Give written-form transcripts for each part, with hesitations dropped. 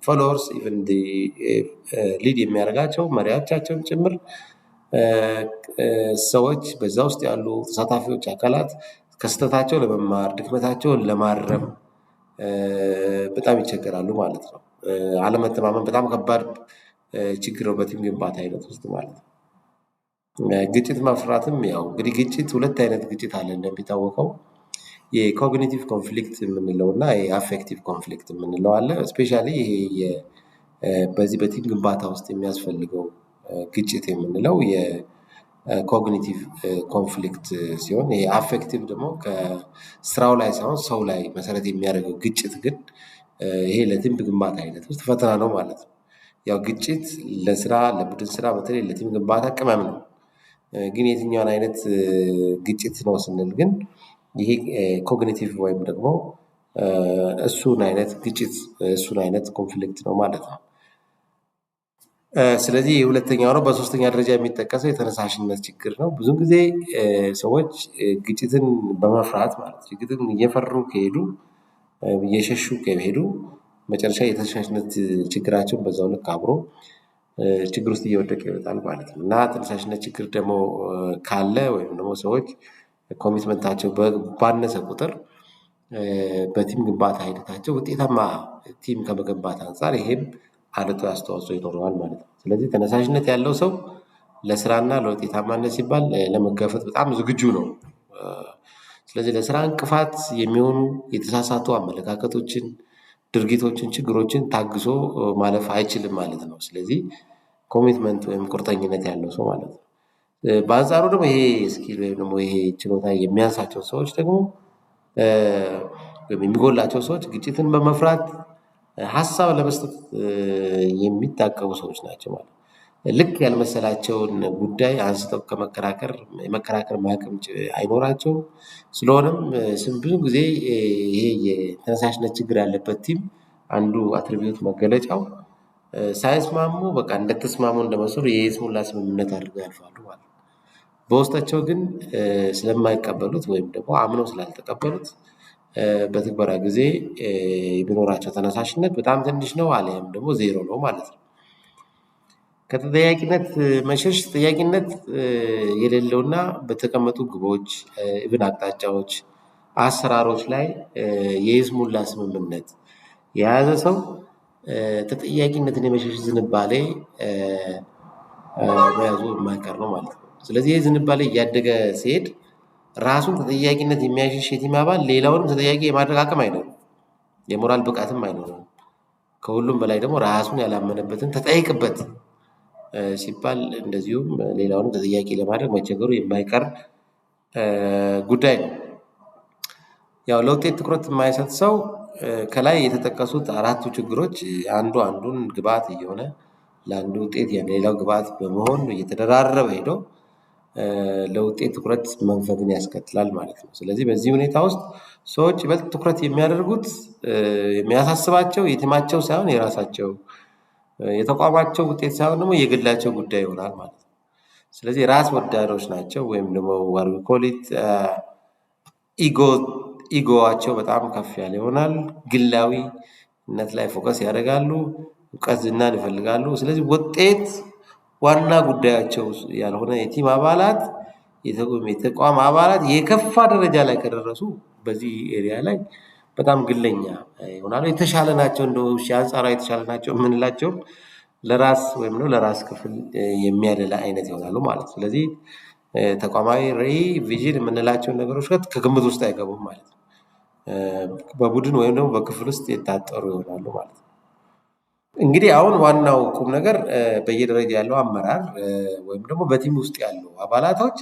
ፎሎወርስ ኢቨን ሊድ የሚያደርጋቸው መሪዎቻቸውን ጭምር ሰዎች በዛ ውስጥ ያሉ ተሳታፊዎች አካላት ከስህተታቸው ለመማር ድክመታቸውን ለማረም በጣም ይቸገራሉ ማለት ነው። አለመተማመን በጣም ከባድ ችግር ነው በቲም ግንባታ አይነት ውስጥ ማለት ነው። ግጭት መፍራትም ያው እንግዲህ ግጭት ሁለት አይነት ግጭት አለ እንደሚታወቀው የኮግኒቲቭ ኮንፍሊክት የምንለው እና የአፌክቲቭ ኮንፍሊክት የምንለው አለ። ስፔሻሊ ይሄ በዚህ በቲም ግንባታ ውስጥ የሚያስፈልገው ግጭት የምንለው የኮግኒቲቭ ኮንፍሊክት ሲሆን ይሄ አፌክቲቭ ደግሞ ከስራው ላይ ሳይሆን ሰው ላይ መሰረት የሚያደርገው ግጭት ግን ይሄ ለቲም ግንባታ አይነት ውስጥ ፈተና ነው ማለት ነው። ያው ግጭት ለስራ ለቡድን ስራ በተለይ ለቲም ግንባታ ቅመም ነው። ግን የትኛውን አይነት ግጭት ነው ስንል ግን ይሄ ኮግኒቲቭ ወይም ደግሞ እሱን አይነት ግጭት እሱን አይነት ኮንፍሊክት ነው ማለት ነው። ስለዚህ ሁለተኛው ነው። በሶስተኛ ደረጃ የሚጠቀሰው የተነሳሽነት ችግር ነው። ብዙ ጊዜ ሰዎች ግጭትን በመፍራት ማለት ግጭትን እየፈሩ ከሄዱ እየሸሹ ከሄዱ መጨረሻ የተነሳሽነት ችግራቸውን በዛው ልክ አብሮ ችግር ውስጥ እየወደቀ ይወጣል ማለት ነው። እና ተነሳሽነት ችግር ደግሞ ካለ ወይም ደግሞ ሰዎች ኮሚትመንታቸው ባነሰ ቁጥር በቲም ግንባታ ሂደታቸው ውጤታማ ቲም ከመገንባት አንፃር ይሄም አሉታዊ አስተዋጽኦ ይኖረዋል ማለት ነው። ስለዚህ ተነሳሽነት ያለው ሰው ለስራና ለውጤታማነት ሲባል ለመጋፈጥ በጣም ዝግጁ ነው። ስለዚህ ለስራ እንቅፋት የሚሆኑ የተሳሳቱ አመለካከቶችን፣ ድርጊቶችን፣ ችግሮችን ታግሶ ማለፍ አይችልም ማለት ነው። ስለዚህ ኮሚትመንት ወይም ቁርጠኝነት ያለው ሰው ማለት ነው። በአንጻሩ ደግሞ ይሄ ስኪል ወይም ደግሞ ይሄ ችሎታ የሚያንሳቸው ሰዎች ደግሞ የሚጎላቸው ሰዎች ግጭትን በመፍራት ሀሳብ ለመስጠት የሚታቀቡ ሰዎች ናቸው ማለት ነው። ልክ ያልመሰላቸውን ጉዳይ አንስተው ከመከራከር የመከራከር አቅም አይኖራቸውም። ስለሆነም ብዙ ጊዜ ይሄ የተነሳሽነት ችግር ያለበት ቲም አንዱ አትሪቢዩት መገለጫው ሳይስማሙ በቃ እንደተስማሙ እንደመሰሉ የይስሙላ ስምምነት አድርገው ያልፋሉ ማለት ነው። በውስጣቸው ግን ስለማይቀበሉት ወይም ደግሞ አምነው ስላልተቀበሉት በትግበራ ጊዜ የሚኖራቸው ተነሳሽነት በጣም ትንሽ ነው አሊያም ደግሞ ዜሮ ነው ማለት ነው። ከተጠያቂነት መሸሽ ተጠያቂነት የሌለውና በተቀመጡ ግቦች ኢቭን አቅጣጫዎች አሰራሮች ላይ የይስሙላ ስምምነት የያዘ ሰው ተጠያቂነትን የመሸሽ ዝንባሌ መያዙ የማይቀር ነው ማለት ነው። ስለዚህ ይህ ዝንባሌ እያደገ ሲሄድ ራሱን ተጠያቂነት የሚያሸሽ የቲም አባል ሌላውንም ተጠያቂ የማድረግ አቅም አይኖርም፣ የሞራል ብቃትም አይኖርም። ከሁሉም በላይ ደግሞ ራሱን ያላመነበትን ተጠይቅበት ሲባል እንደዚሁም ሌላውንም ተጠያቂ ለማድረግ መቸገሩ የማይቀር ጉዳይ ነው። ያው ለውጤት ትኩረት የማይሰጥ ሰው ከላይ የተጠቀሱት አራቱ ችግሮች አንዱ አንዱን ግብዓት እየሆነ ለአንዱ ውጤት ሌላው ግብዓት በመሆን እየተደራረበ ሄዶ ለውጤት ትኩረት መንፈግን ያስከትላል ማለት ነው። ስለዚህ በዚህ ሁኔታ ውስጥ ሰዎች ይበልጥ ትኩረት የሚያደርጉት የሚያሳስባቸው የቲማቸው ሳይሆን የራሳቸው የተቋማቸው ውጤት ሳይሆን ደግሞ የግላቸው ጉዳይ ይሆናል ማለት ነው። ስለዚህ ራስ ወዳዶች ናቸው ወይም ደግሞ ዋት ዊ ኮል ኢት ኢጎዋቸው በጣም ከፍ ያለ ይሆናል። ግላዊነት ላይ ፎከስ ያደርጋሉ፣ እውቀት ዝናን ይፈልጋሉ። ስለዚህ ውጤት ዋና ጉዳያቸው ያልሆነ የቲም አባላት የተቋም አባላት የከፋ ደረጃ ላይ ከደረሱ በዚህ ኤሪያ ላይ በጣም ግለኛ ይሆናሉ። የተሻለ ናቸው እንደው አንጻራዊ የተሻለ ናቸው የምንላቸው ለራስ ወይም ነው ለራስ ክፍል የሚያደላ አይነት ይሆናሉ ማለት ነው። ስለዚህ ተቋማዊ ራዕይ ቪዥን የምንላቸውን ነገሮች ከግምት ውስጥ አይገቡም ማለት ነው። በቡድን ወይም ደግሞ በክፍል ውስጥ የታጠሩ ይሆናሉ ማለት ነው። እንግዲህ አሁን ዋናው ቁም ነገር በየደረጃ ያለው አመራር ወይም ደግሞ በቲም ውስጥ ያሉ አባላቶች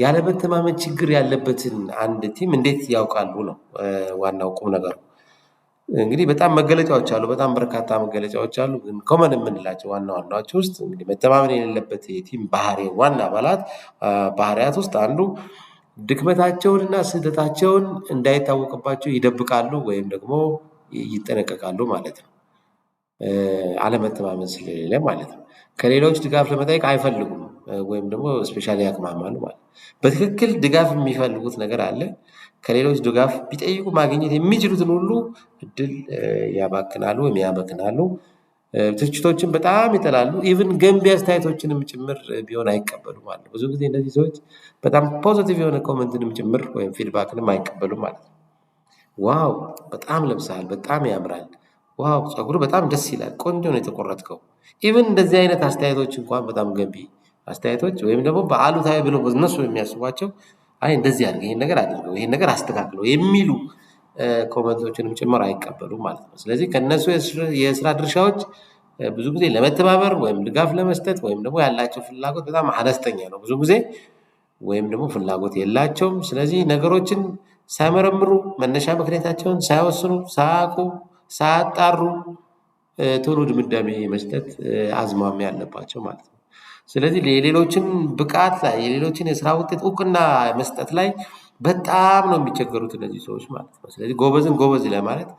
ያለመተማመን ችግር ያለበትን አንድ ቲም እንዴት ያውቃሉ ነው ዋናው ቁም ነገሩ። እንግዲህ በጣም መገለጫዎች አሉ፣ በጣም በርካታ መገለጫዎች አሉ። ግን ኮመን የምንላቸው ዋና ዋናዎች ውስጥ እንግዲህ መተማመን የሌለበት የቲም ባህሪ ዋና አባላት ባህሪያት ውስጥ አንዱ ድክመታቸውንና ስህተታቸውን እንዳይታወቅባቸው ይደብቃሉ ወይም ደግሞ ይጠነቀቃሉ ማለት ነው። አለመተማመን ስለሌለ ማለት ነው። ከሌሎች ድጋፍ ለመጠየቅ አይፈልጉም ወይም ደግሞ ስፔሻሊ ያቅማማሉ ማለት ነው። በትክክል ድጋፍ የሚፈልጉት ነገር አለ። ከሌሎች ድጋፍ ቢጠይቁ ማግኘት የሚችሉትን ሁሉ እድል ያባክናሉ ወይም ያመክናሉ። ትችቶችን በጣም ይጠላሉ። ኢቭን ገንቢ አስተያየቶችንም ጭምር ቢሆን አይቀበሉም ማለት ነው። ብዙ ጊዜ እነዚህ ሰዎች በጣም ፖዚቲቭ የሆነ ኮመንትንም ጭምር ወይም ፊድባክንም አይቀበሉም ማለት ነው። ዋው በጣም ለብሰሃል፣ በጣም ያምራል፣ ዋው ፀጉር በጣም ደስ ይላል፣ ቆንጆ ነው የተቆረጥከው። ኢቭን እንደዚህ አይነት አስተያየቶች እንኳን በጣም ገንቢ አስተያየቶች ወይም ደግሞ በአሉታዊ ብለው እነሱ የሚያስቧቸው አይ እንደዚህ አድርግ፣ ይሄን ነገር አድርገው፣ ይሄን ነገር አስተካክለው የሚሉ ኮመንቶችንም ጭምር አይቀበሉም ማለት ነው። ስለዚህ ከነሱ የስራ ድርሻዎች ብዙ ጊዜ ለመተባበር ወይም ድጋፍ ለመስጠት ወይም ደግሞ ያላቸው ፍላጎት በጣም አነስተኛ ነው ብዙ ጊዜ ወይም ደግሞ ፍላጎት የላቸውም። ስለዚህ ነገሮችን ሳይመረምሩ መነሻ ምክንያታቸውን ሳይወስኑ ሳያውቁ ሳያጣሩ ቶሎ ድምዳሜ መስጠት አዝማሚያ ያለባቸው ማለት ነው። ስለዚህ የሌሎችን ብቃት ላይ የሌሎችን የስራ ውጤት እውቅና መስጠት ላይ በጣም ነው የሚቸገሩት እነዚህ ሰዎች ማለት ነው። ስለዚህ ጎበዝን ጎበዝ ለማለት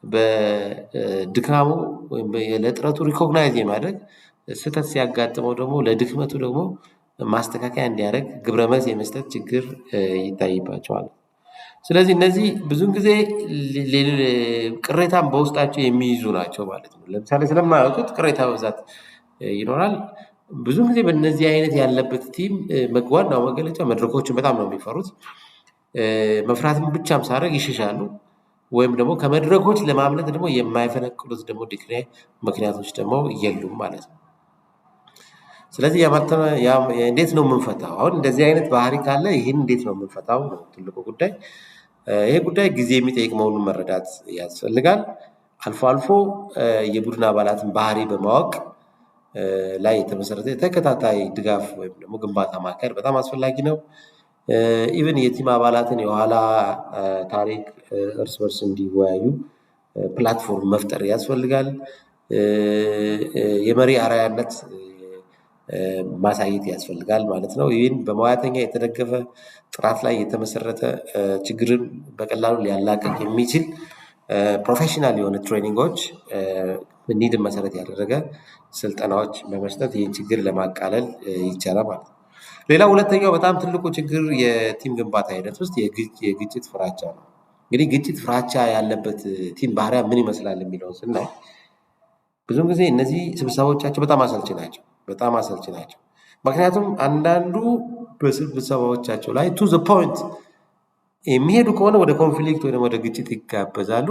በድካሙ ወይም ለጥረቱ ሪኮግናይዝ የማድረግ ስህተት ሲያጋጥመው ደግሞ ለድክመቱ ደግሞ ማስተካከያ እንዲያደርግ ግብረ መልስ የመስጠት ችግር ይታይባቸዋል። ስለዚህ እነዚህ ብዙን ጊዜ ቅሬታን በውስጣቸው የሚይዙ ናቸው ማለት ነው። ለምሳሌ ስለማያውቁት ቅሬታ በብዛት ይኖራል። ብዙ ጊዜ በእነዚህ አይነት ያለበት ቲም ዋናው መገለጫ መድረኮችን በጣም ነው የሚፈሩት። መፍራትም ብቻም ሳደርግ ይሸሻሉ። ወይም ደግሞ ከመድረኮች ለማምለጥ ደግሞ የማይፈነቅሉት ደግሞ ምክንያቶች ደግሞ የሉም ማለት ነው። ስለዚህ እንዴት ነው የምንፈታው? አሁን እንደዚህ አይነት ባህሪ ካለ ይህን እንዴት ነው የምንፈታው ነው ትልቁ ጉዳይ። ይሄ ጉዳይ ጊዜ የሚጠይቅ መሆኑን መረዳት ያስፈልጋል። አልፎ አልፎ የቡድን አባላትን ባህሪ በማወቅ ላይ የተመሰረተ ተከታታይ ድጋፍ ወይም ደግሞ ግንባታ ማካሄድ በጣም አስፈላጊ ነው። ኢቭን የቲም አባላትን የኋላ ታሪክ እርስ በርስ እንዲወያዩ ፕላትፎርም መፍጠር ያስፈልጋል። የመሪ አርአያነት ማሳየት ያስፈልጋል ማለት ነው። ይህን በሙያተኛ የተደገፈ ጥራት ላይ የተመሰረተ ችግርን በቀላሉ ሊያላቅቅ የሚችል ፕሮፌሽናል የሆነ ትሬኒንጎች ኒድን መሰረት ያደረገ ስልጠናዎች በመስጠት ይህን ችግር ለማቃለል ይቻላል ማለት ነው። ሌላ ሁለተኛው በጣም ትልቁ ችግር የቲም ግንባታ ሂደት ውስጥ የግጭት ፍራቻ ነው። እንግዲህ ግጭት ፍራቻ ያለበት ቲም ባህሪያ ምን ይመስላል የሚለውን ስናይ ብዙም ጊዜ እነዚህ ስብሰባዎቻቸው በጣም አሰልቺ ናቸው። በጣም አሰልቺ ናቸው። ምክንያቱም አንዳንዱ በስብሰባዎቻቸው ላይ ቱ ዘ ፖይንት የሚሄዱ ከሆነ ወደ ኮንፍሊክት ወይ ወደ ግጭት ይጋበዛሉ።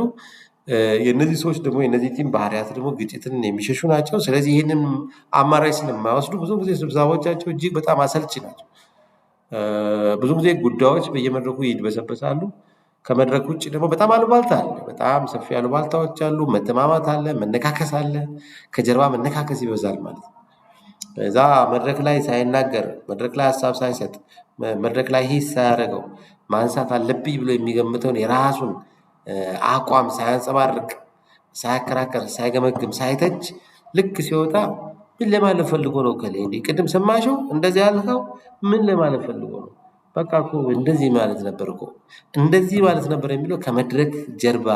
የእነዚህ ሰዎች ደግሞ የእነዚህ ቲም ባህሪያት ደግሞ ግጭትን የሚሸሹ ናቸው። ስለዚህ ይህንን አማራጭ ስለማይወስዱ ብዙ ጊዜ ስብሰባዎቻቸው እጅግ በጣም አሰልቺ ናቸው። ብዙ ጊዜ ጉዳዮች በየመድረኩ ይድበሰበሳሉ። ከመድረክ ውጭ ደግሞ በጣም አሉባልታ አለ። በጣም ሰፊ አሉባልታዎች አሉ። መተማማት አለ፣ መነካከስ አለ። ከጀርባ መነካከስ ይበዛል ማለት ነው። እዛ መድረክ ላይ ሳይናገር፣ መድረክ ላይ ሀሳብ ሳይሰጥ፣ መድረክ ላይ ሂስ ሳያደርገው ማንሳት አለብኝ ብሎ የሚገምተውን የራሱን አቋም ሳያንጸባርቅ፣ ሳያከራከር፣ ሳይገመግም፣ ሳይተች ልክ ሲወጣ ምን ለማለት ፈልጎ ነው? እንዴ ቅድም ሰማሽው እንደዚህ ያልከው ምን ለማለት ፈልጎ ነው? በቃ እኮ እንደዚህ ማለት ነበር እኮ እንደዚህ ማለት ነበር የሚለው ከመድረክ ጀርባ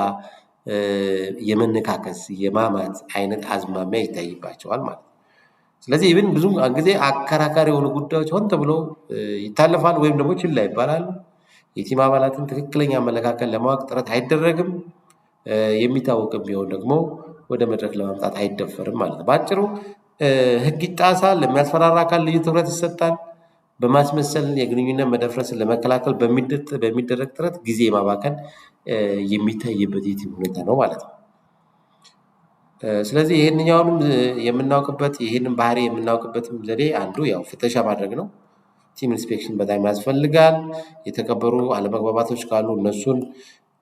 የመነካከስ የማማት አይነት አዝማሚያ ይታይባቸዋል ማለት ነው። ስለዚህ ኢቭን ብዙ ጊዜ አከራካሪ የሆኑ ጉዳዮች ሆን ተብሎ ይታለፋል ወይም ደግሞ ችላ ይባላሉ። የቲም አባላትን ትክክለኛ አመለካከት ለማወቅ ጥረት አይደረግም። የሚታወቅም ቢሆን ደግሞ ወደ መድረክ ለማምጣት አይደፈርም ማለት ነው። በአጭሩ ሕግ ይጣሳል፣ ለሚያስፈራራ አካል ልዩ ትኩረት ይሰጣል። በማስመሰል የግንኙነት መደፍረስን ለመከላከል በሚደረግ ጥረት ጊዜ ማባከን የሚታይበት የቲም ሁኔታ ነው ማለት ነው። ስለዚህ ይህንኛውንም የምናውቅበት ይህንን ባህሪ የምናውቅበትም ዘዴ አንዱ ያው ፍተሻ ማድረግ ነው። ቲም ኢንስፔክሽን በጣም ያስፈልጋል። የተከበሩ አለመግባባቶች ካሉ እነሱን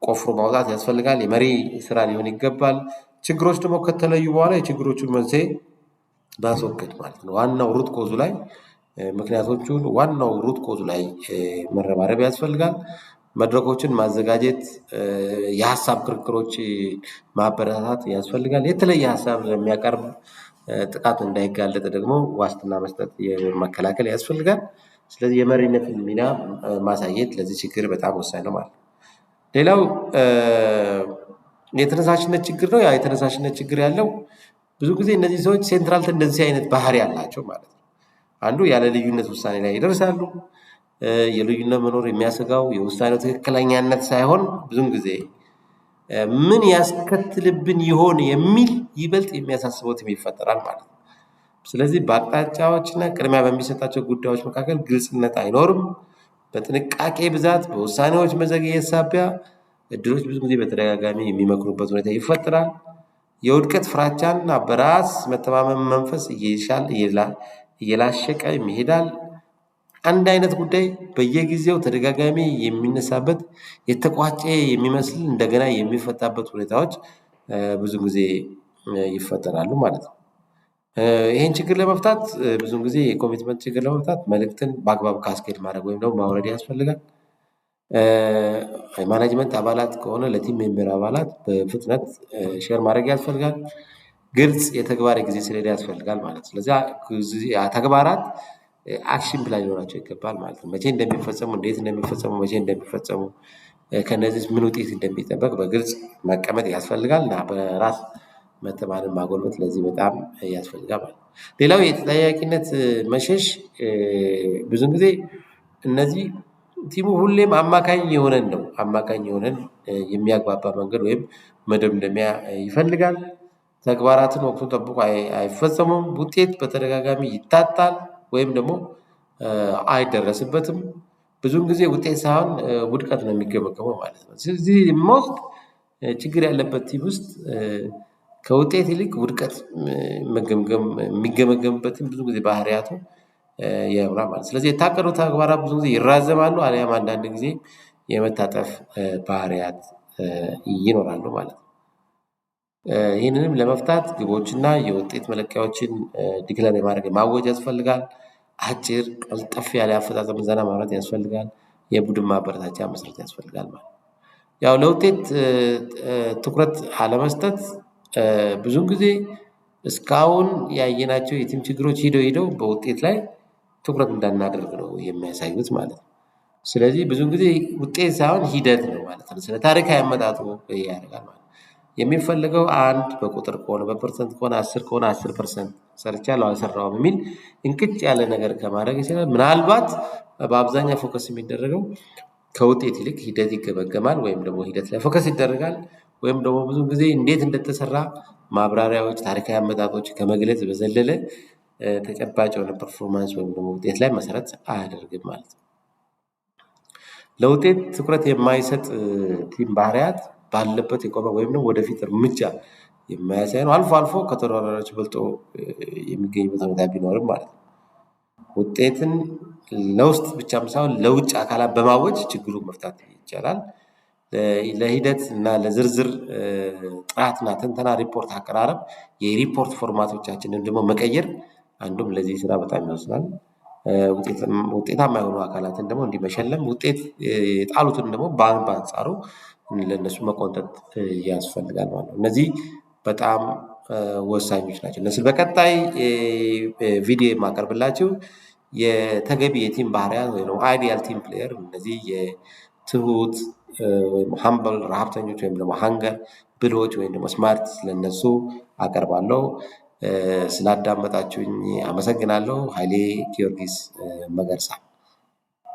ቆፍሮ ማውጣት ያስፈልጋል። የመሪ ስራ ሊሆን ይገባል። ችግሮች ደግሞ ከተለዩ በኋላ የችግሮቹን መንስኤ ማስወገድ ማለት ነው። ዋናው ሩት ኮዙ ላይ ምክንያቶቹን ዋናው ሩት ኮዙ ላይ መረባረብ ያስፈልጋል። መድረኮችን ማዘጋጀት፣ የሀሳብ ክርክሮች ማበረታታት ያስፈልጋል። የተለየ ሀሳብ ለሚያቀርብ ጥቃት እንዳይጋለጥ ደግሞ ዋስትና መስጠት መከላከል ያስፈልጋል። ስለዚህ የመሪነትን ሚና ማሳየት ለዚህ ችግር በጣም ወሳኝ ነው ማለት ነው። ሌላው የተነሳሽነት ችግር ነው። ያ የተነሳሽነት ችግር ያለው ብዙ ጊዜ እነዚህ ሰዎች ሴንትራል ቴንደንሲ አይነት ባህሪ ያላቸው ማለት ነው። አንዱ ያለ ልዩነት ውሳኔ ላይ ይደርሳሉ። የልዩነት መኖር የሚያሰጋው የውሳኔው ትክክለኛነት ሳይሆን ብዙም ጊዜ ምን ያስከትልብን ይሆን የሚል ይበልጥ የሚያሳስበው ቲም ይፈጠራል ማለት ነው። ስለዚህ በአቅጣጫዎችና ቅድሚያ በሚሰጣቸው ጉዳዮች መካከል ግልጽነት አይኖርም። በጥንቃቄ ብዛት በውሳኔዎች መዘግየት ሳቢያ እድሎች ብዙ ጊዜ በተደጋጋሚ የሚመክኑበት ሁኔታ ይፈጠራል። የውድቀት ፍራቻና በራስ መተማመን መንፈስ እየላሸቀ ይሄዳል። አንድ አይነት ጉዳይ በየጊዜው ተደጋጋሚ የሚነሳበት የተቋጨ የሚመስል እንደገና የሚፈታበት ሁኔታዎች ብዙ ጊዜ ይፈጠራሉ ማለት ነው። ይህን ችግር ለመፍታት ብዙ ጊዜ የኮሚትመንት ችግር ለመፍታት መልእክትን በአግባቡ ካስኬድ ማድረግ ወይም ደግሞ ማውረድ ያስፈልጋል። የማናጅመንት አባላት ከሆነ ለቲም ሜምበር አባላት በፍጥነት ሼር ማድረግ ያስፈልጋል። ግልጽ የተግባር ጊዜ ሰሌዳ ያስፈልጋል ማለት ነው። ስለዚህ ተግባራት አክሽን ፕላን ሊኖራቸው ይገባል ማለት ነው። መቼ እንደሚፈጸሙ፣ እንዴት እንደሚፈጸሙ፣ መቼ እንደሚፈጸሙ፣ ከነዚህ ምን ውጤት እንደሚጠበቅ በግልጽ መቀመጥ ያስፈልጋል እና በራስ መተማመንን ማጎልበት ለዚህ በጣም ያስፈልጋል ማለት ነው። ሌላው የተጠያቂነት መሸሽ ብዙን ጊዜ እነዚህ ቲሙ ሁሌም አማካኝ የሆነን ነው አማካኝ የሆነን የሚያግባባ መንገድ ወይም መደምደሚያ ይፈልጋል። ተግባራትን ወቅቱን ጠብቆ አይፈጸሙም። ውጤት በተደጋጋሚ ይታጣል ወይም ደግሞ አይደረስበትም። ብዙን ጊዜ ውጤት ሳይሆን ውድቀት ነው የሚገመገመው ማለት ነው። ስለዚህ ሞስት ችግር ያለበት ቲም ውስጥ ከውጤት ይልቅ ውድቀት መገምገም የሚገመገምበትም ብዙ ጊዜ ባህሪያቱ ይሆናል ማለት ነው። ስለዚህ የታቀዱ ተግባራት ብዙ ጊዜ ይራዘማሉ አሊያም አንዳንድ ጊዜ የመታጠፍ ባህሪያት ይኖራሉ ማለት ነው። ይህንንም ለመፍታት ግቦችና የውጤት መለኪያዎችን ዲክለር የማድረግ ማወጅ ያስፈልጋል። አጭር ቀልጠፍ ያለ አፈጻጸም ምዘና ማምረት ያስፈልጋል። የቡድን ማበረታቻ መስጠት ያስፈልጋል ማለት ነው። ያው ለውጤት ትኩረት አለመስጠት ብዙን ጊዜ እስካሁን ያየናቸው የቲም ችግሮች ሄደው በውጤት ላይ ትኩረት እንዳናደርግ ነው የሚያሳዩት ማለት ነው። ስለዚህ ብዙን ጊዜ ውጤት ሳይሆን ሂደት ነው ማለት ነው። ስለ ታሪካዊ አመጣጡ ያደርጋል ማለት ነው። የሚፈልገው አንድ በቁጥር ከሆነ በፐርሰንት ከሆነ 10 ከሆነ 10% ሰርቻለሁ አልሰራሁም የሚል እንቅጭ ያለ ነገር ከማድረግ ይችላል። ምናልባት በአብዛኛው ፎከስ የሚደረገው ከውጤት ይልቅ ሂደት ይገመገማል ወይም ደግሞ ሂደት ላይ ፎከስ ይደረጋል። ወይም ደግሞ ብዙ ጊዜ እንዴት እንደተሰራ ማብራሪያዎች ታሪካዊ አመጣጦች ከመግለጽ በዘለለ ተጨባጭ የሆነ ፐርፎርማንስ ወይም ደግሞ ውጤት ላይ መሰረት አያደርግም ማለት ነው። ለውጤት ትኩረት የማይሰጥ ቲም ባህሪያት ባለበት የቆመ ወይም ደግሞ ወደፊት እርምጃ የማያሳይ ነው። አልፎ አልፎ ከተወዳዳሪዎች በልጦ የሚገኝበት ሁኔታ ቢኖርም ማለት ነው። ውጤትን ለውስጥ ብቻም ሳይሆን ለውጭ አካላት በማወጅ ችግሩን መፍታት ይቻላል። ለሂደት እና ለዝርዝር ጥራትና ትንተና ሪፖርት አቀራረብ የሪፖርት ፎርማቶቻችንን ደግሞ መቀየር አንዱም ለዚህ ስራ በጣም ይወስናል። ውጤታማ የሆኑ አካላትን ደግሞ እንዲህ መሸለም ውጤት የጣሉትን ደግሞ በአንጻሩ ለእነሱ መቆንጠጥ ያስፈልጋል ማለት ነው። እነዚህ በጣም ወሳኞች ናቸው። እነዚህ በቀጣይ ቪዲዮ የማቀርብላችሁ የተገቢ የቲም ባህሪያት ወይ ደግሞ አይዲያል ቲም ፕሌየር እነዚህ የትሁት ወይም ሃምብል ረሀብተኞች ወይም ደግሞ ሃንገር ብልሆች ወይም ደግሞ ስማርት ስለነሱ አቀርባለሁ። ስላዳመጣችሁኝ አመሰግናለሁ። ኃይሌ ጊዮርጊስ መገርሳ